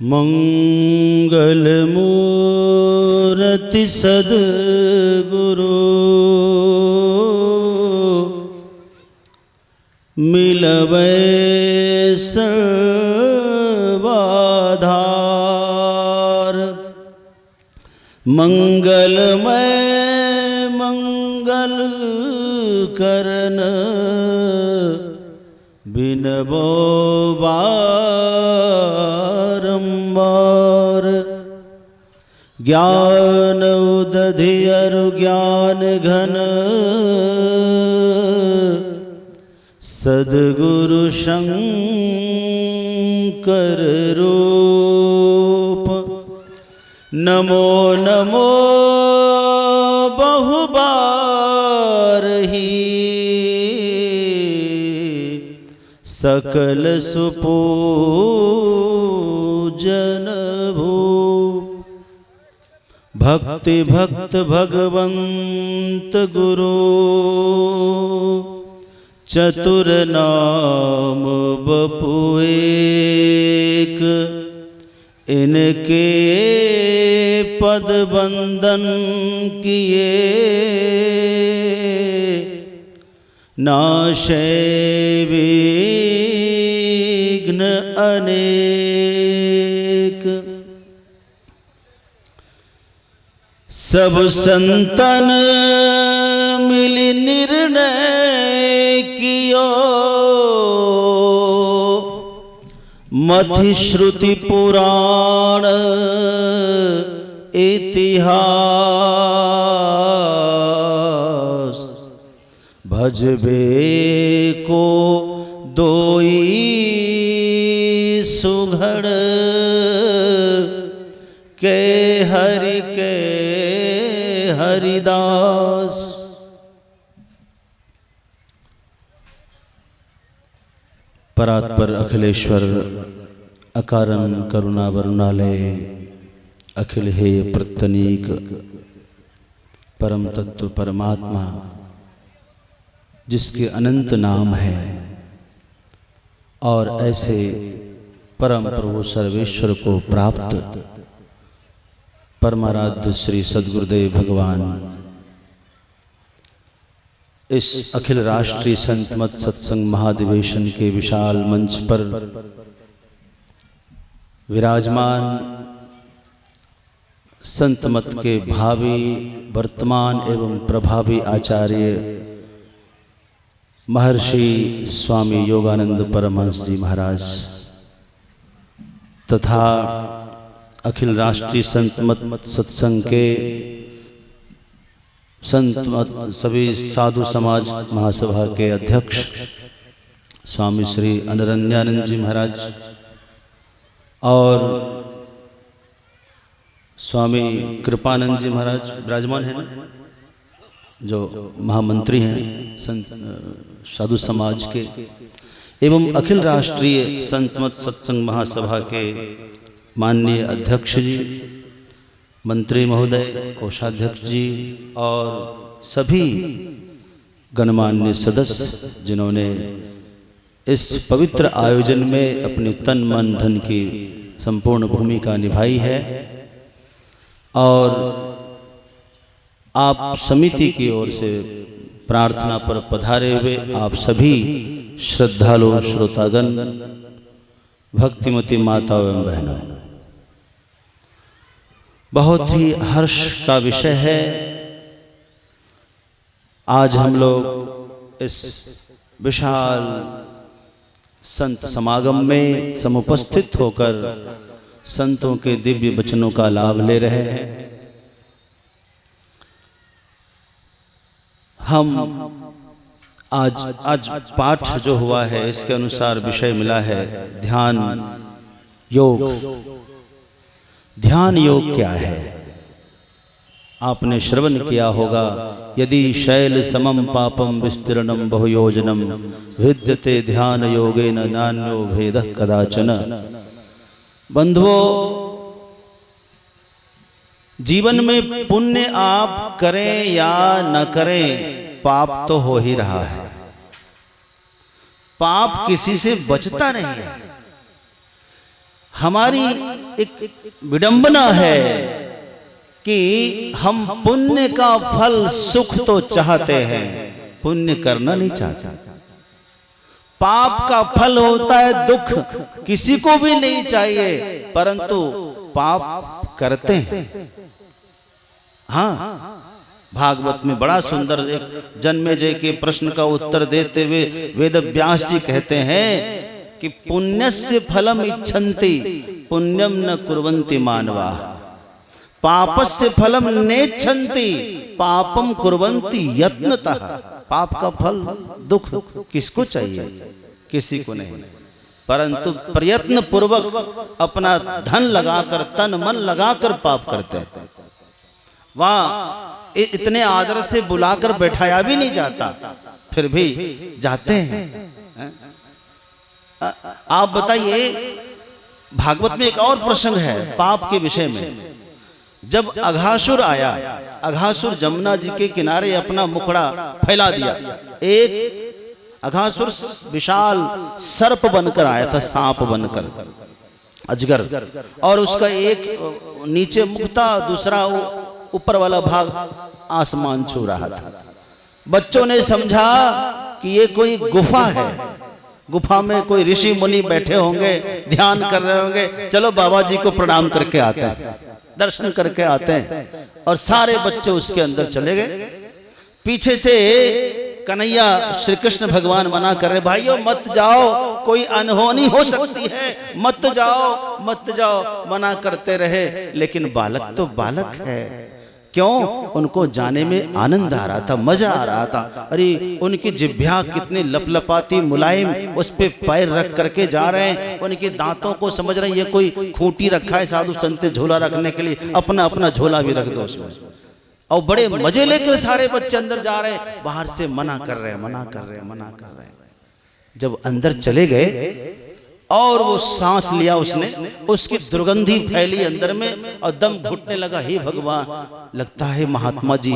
मंगल मूर्ति सद्गुरु मिलबै सर्वाधार। मंगलमय मंगल करन बिनबो बारंबार। ज्ञान उदधि अरु ज्ञान घन सद्गुरु शंकर रूप। नमो नमो बहुबार ही सकल सुपूजन भू। भक्ति भक्त भगवंत गुरु चतुर नाम बपु एक। इनके पद बंदन किए नाशे विघ्न अनेक। सब संतन मिली निर्णय कियो मथि श्रुति पुराण इतिहास। भजबे को दोई सुघड़ के हरिदास। परात्पर अखिलेश्वर अकारण करुणा वरुणालय अखिल हेय प्रत्यनीक परम तत्व परमात्मा जिसके अनंत नाम है और ऐसे परम प्रभु सर्वेश्वर को प्राप्त परमाराध्य श्री सद्गुरुदेव भगवान इस अखिल राष्ट्रीय संत मत सत्संग महाधिवेशन के विशाल मंच पर विराजमान संत मत के भावी वर्तमान एवं प्रभावी आचार्य महर्षि स्वामी योगानंद परमहंस जी महाराज तथा अखिल राष्ट्रीय संत मत सत्संग के सभी साधु समाज महासभा के अध्यक्ष स्वामी श्री अनरण्यानंद जी महाराज और स्वामी कृपानंद जी महाराज विराजमान हैं जो महामंत्री हैं संत साधु समाज के एवं अखिल राष्ट्रीय संत मत सत्संग महासभा के माननीय अध्यक्ष जी मंत्री महोदय कोषाध्यक्ष जी और सभी गणमान्य सदस्य जिन्होंने इस पवित्र आयोजन में अपनी तन मन धन की संपूर्ण भूमिका निभाई है और आप समिति की ओर से प्रार्थना पर पधारे हुए आप सभी श्रद्धालु श्रोतागण भक्तिमती माता एवं बहनों, बहुत ही हर्ष का विषय है आज हम लोग इस विशाल संत समागम में समुपस्थित होकर संतों के दिव्य वचनों का लाभ ले रहे हैं। हम आज पाठ जो हुआ है इसके अनुसार विषय मिला है ध्यान योग। ध्यान योग क्या है? आपने श्रवण किया होगा, यदि शैल समम पापम विस्तीर्णम बहुयोजनम विद्यते ध्यान योगेन नान्यो भेदः कदाचन। बंधुओं, जीवन में पुण्य आप करें या न करें, पाप तो हो ही रहा है। पाप किसी से बचता नहीं है। हमारी एक विडंबना है कि हम पुण्य का फल सुख तो चाहते हैं, पुण्य करना नहीं चाहते। पाप का फल होता है दुख, किसी को भी नहीं चाहिए, परंतु पाप करते हैं। हाँ, भागवत में बड़ा सुंदर एक जन्मेजय के प्रश्न का उत्तर देते हुए वेद व्यास जी कहते हैं कि पुण्यस्य फलम इच्छन्ति पुण्यम न कुर्वन्ति मानवा, पापस्य फलम नेच्छन्ति पापम कुर्वन्ति यत्नतः। पाप का फल दुख किसको चाहिए? किसी को नहीं, परंतु प्रयत्न पूर्वक अपना धन लगाकर, तन मन लगाकर पाप करते हैं। वहां इतने आदर से बुलाकर बैठाया भी नहीं जाता, फिर भी जाते हैं। आप बताइए, भागवत में एक और प्रसंग है पाप के विषय में। जब अघासुर आया, अघासुर जमुना जी के किनारे अपना मुखड़ा फैला दिया। एक अघासुर विशाल सर्प बनकर आया था, सांप बनकर, अजगर, और उसका एक नीचे मुख था, दूसरा ऊपर वाला भाग आसमान छू रहा था। बच्चों ने समझा कि ये कोई गुफा है, गुफा में कोई ऋषि मुनि बैठे होंगे, ध्यान कर रहे होंगे, चलो बाबा जी को प्रणाम करके आते हैं, दर्शन करके आते हैं। और सारे बच्चे उसके अंदर चले गए। पीछे से कन्हैया श्री कृष्ण भगवान मना कर रहे, भाइयों मत जाओ, कोई अनहोनी हो सकती है, मत जाओ मत जाओ, मना करते रहे। लेकिन बालक तो बालक है, क्यों? उनको जाने में आनंद आ रहा था, मजा आ रहा था। अरे उनकी जिह्वा कितनी लपलपाती मुलायम, उस पे पैर रख करके जा रहे हैं, उनके दांतों को समझ रहे हैं ये कोई खूंटी रखा है साधु संत झोला रखने के लिए, अपना अपना झोला भी रख दो उसमें। और बड़े मजे लेकर सारे बच्चे अंदर जा रहे हैं, बाहर से मना कर रहे हैं, मना कर रहे हैं, मना कर रहे हैं। जब अंदर चले गए और वो सांस लिया उसने, उसकी दुर्गंधी फैली अंदर में और दम घुटने लगा। हे भगवान, लगता है महात्मा जी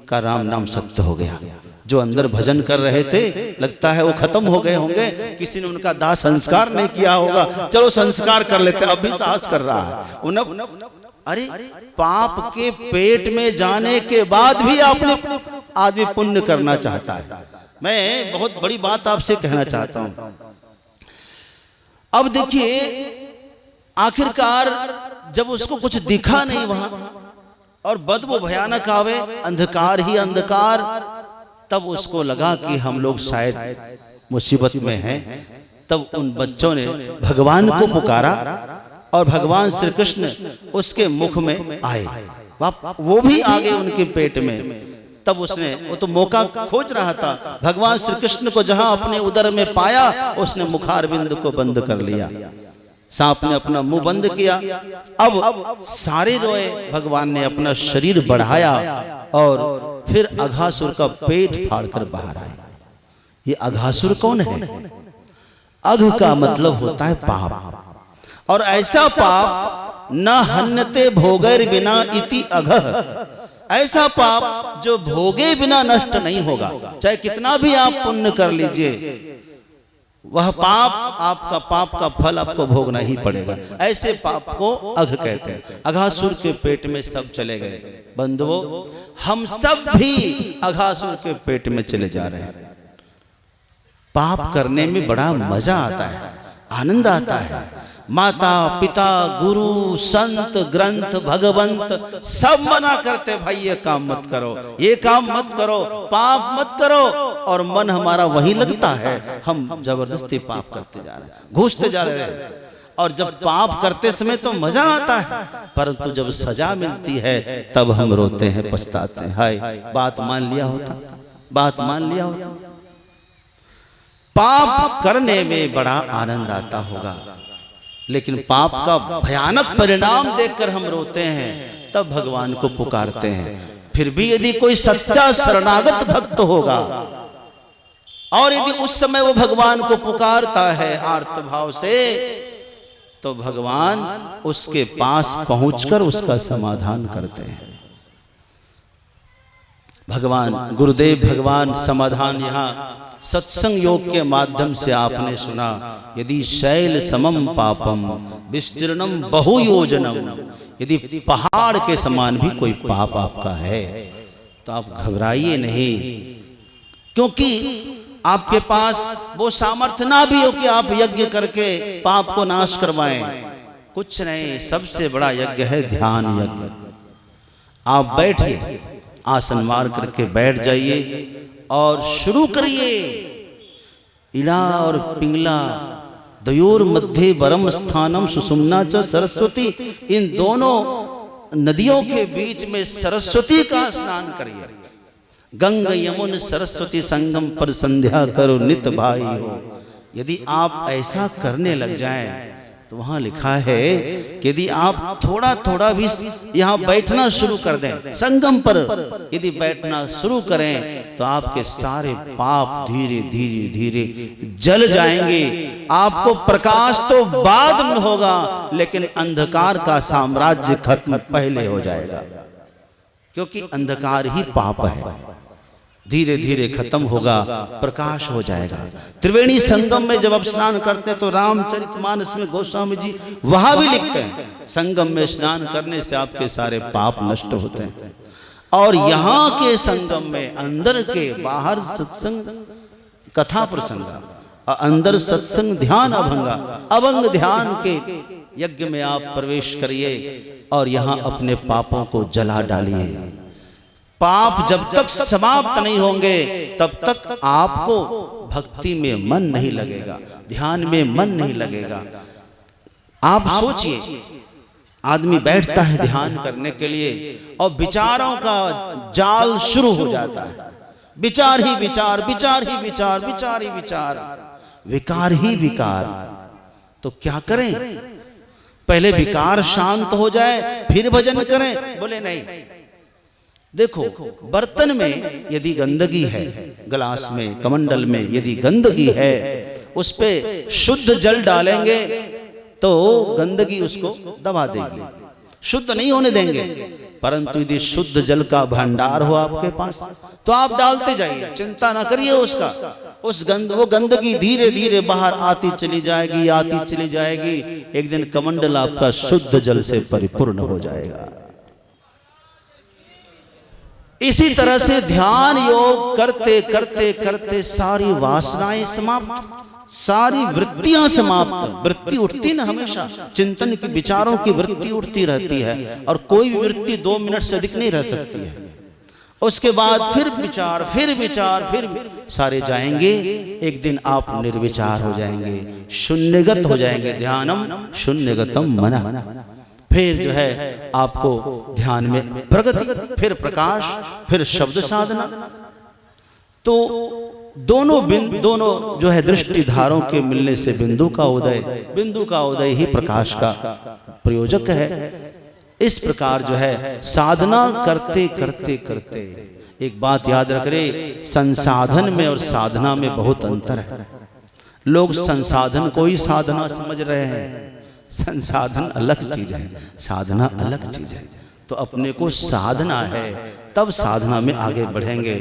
का राम नाम सत्य हो गया। जो अंदर भजन कर रहे थे, लगता है वो खत्म हो गए होंगे, किसी ने उनका दाह संस्कार नहीं किया होगा, चलो संस्कार कर लेते। अब भी साहस कर रहा है। अरे पाप के पेट में जाने के बाद भी आपने आदमी पुण्य करना चाहता है। मैं बहुत बड़ी बात आपसे कहना चाहता हूं। अब देखिए, आखिरकार जब उसको कुछ दिखा नहीं वहां और बदबू भयानक आवे, अंधकार ही अंधकार, तब उसको लगा कि हम लोग शायद मुसीबत में हैं। तब उन बच्चों ने भगवान को पुकारा और भगवान श्री कृष्ण उसके मुख में आए, वो भी आ गए उनके पेट में। तब उसने, वो तो मौका खोज रहा था, भगवान श्री कृष्ण को जहां अपने उदर में पाया, उसने मुखारबिंद को बंद कर लिया, सांप ने अपना मुंह बंद किया। अब सारे रोए, भगवान ने अपना शरीर बढ़ाया और फिर अघासुर का पेट फाड़कर बाहर आया। ये अघासुर कौन है? अघ का मतलब होता है पाप, और ऐसा पाप न हन्यते भोगैर बिना इति अघः, ऐसा पाप जो भोगे बिना नष्ट नहीं होगा। चाहे कितना भी आप पुण्य कर लीजिए, वह पाप, आपका पाप का फल आपको भोगना ही पड़ेगा। ऐसे पाप को अघ कहते हैं। अघासुर के पेट में सब चले गए। बंधुओं, हम सब भी अघासुर के पेट में चले जा रहे हैं। पाप करने में बड़ा मजा आता है, आनंद आता है। माता पिता गुरु संत ग्रंथ भगवंत सब मना करते, भाई ये काम मत करो, ये काम मत करो, पाप मत करो, और मन हमारा वही लगता है। हम जबरदस्ती पाप करते जा रहे हैं, घुसते जा रहे हैं। और जब पाप करते समय तो मजा आता है, परंतु जब सजा मिलती है तब हम रोते हैं, पछताते हैं, हाय बात मान लिया होता, बात मान लिया होता। पाप करने में बड़ा आनंद आता होगा, लेकिन पाप का भयानक परिणाम देखकर हम रोते हैं, तब भगवान को पुकारते हैं। फिर भी यदि कोई सच्चा शरणागत भक्त होगा और यदि उस समय वो भगवान को पुकारता है आर्त भाव से, तो भगवान उसके पास पहुंचकर उसका समाधान करते हैं। भगवान गुरुदेव भगवान समाधान यहाँ सत्संग योग के माध्यम से आपने सुना। यदि शैल समम पापम विस्तीर्णम बहुयोजनम, यदि पहाड़ के समान भी कोई पाप आपका है तो आप घबराइए नहीं, क्योंकि आपके पास वो सामर्थ्य ना भी हो कि आप यज्ञ करके पाप को नाश करवाएं। कुछ नहीं, सबसे बड़ा यज्ञ है ध्यान यज्ञ। आप बैठिए, आसन मार करके बैठ जाइए और शुरू करिए। इला और पिंगला द्वयोर मध्य वरम स्थानम सुषुम्ना च सरस्वती, इन दोनों नदियों के बीच में सरस्वती का स्नान करिए। गंग यमुन सरस्वती संगम पर संध्या करो नित भाई हो। यदि आप ऐसा करने लग जाएं तो वहां लिखा है कि यदि आप थोड़ा थोड़ा भी यहाँ बैठना शुरू कर दें, संगम पर यदि बैठना शुरू करें तो आपके सारे पाप धीरे धीरे धीरे जल जाएंगे। आपको प्रकाश तो बाद में होगा, लेकिन अंधकार का साम्राज्य खत्म पहले हो जाएगा, क्योंकि अंधकार ही पाप है। धीरे धीरे खत्म होगा, प्रकाश हो जाएगा। त्रिवेणी संगम में जब आप स्नान करते हैं तो रामचरितमानस में गोस्वामी जी वहां भी लिखते हैं, संगम में स्नान करने से आपके सारे पाप नष्ट होते हैं। और यहाँ के संगम में अंदर के बाहर सत्संग कथा प्रसंग, अंदर सत्संग ध्यान अभंगा, अभंग ध्यान के यज्ञ में आप प्रवेश करिए और यहाँ अपने पापों को जला डालिए। पाप जब तक समाप्त नहीं होंगे तब तक आपको भक्ति में मन नहीं लगेगा, ध्यान में मन नहीं लगेगा। आप सोचिए, आदमी बैठता है ध्यान करने के लिए और विचारों का जाल शुरू हो जाता है। विचार ही विचार, विचार ही विचार, विचार ही विचार, विकार ही विकार। तो क्या करें? पहले विकार शांत हो जाए फिर भजन करें। बोले नहीं, देखो बर्तन में यदि गंदगी है, गिलास में कमंडल में यदि गंदगी है, उस पे शुद्ध जल डालेंगे तो गंदगी उसको दबा देगी, शुद्ध नहीं होने देंगे। परंतु यदि शुद्ध जल का भंडार हो आपके पास तो आप डालते जाइए, चिंता ना करिए उसका। वो गंदगी धीरे धीरे बाहर आती चली जाएगी, आती चली जाएगी। एक दिन कमंडल आपका शुद्ध जल से परिपूर्ण हो जाएगा। इसी तरह से ध्यान योग करते करते करते सारी वासनाएं समाप्त, सारी वृत्तियां समाप्त। वृत्ति उठती ना, हमेशा चिंतन की विचारों की वृत्ति उठती रहती है, और कोई भी वृत्ति 2 मिनट से अधिक नहीं रह सकती है। उसके बाद फिर विचार, फिर विचार, फिर सारे जाएंगे। एक दिन आप निर्विचार हो जाएंगे, शून्यगत हो जाएंगे। ध्यानम शून्यगतम मनः। फिर जो है आपको ध्यान में प्रगति, फिर प्रकाश, फिर शब्द साधना। तो दोनों जो है दृष्टि धारों के मिलने से बिंदु का उदय ही प्रकाश का प्रयोजक है। इस प्रकार जो है साधना करते करते करते, एक बात याद रख रहे, संसाधन में और साधना में बहुत अंतर है। लोग संसाधन को ही साधना समझ रहे हैं। संसाधन अलग चीज है, साधना अलग चीज है। तो अपने को साधना है, तब साधना में आगे बढ़ेंगे।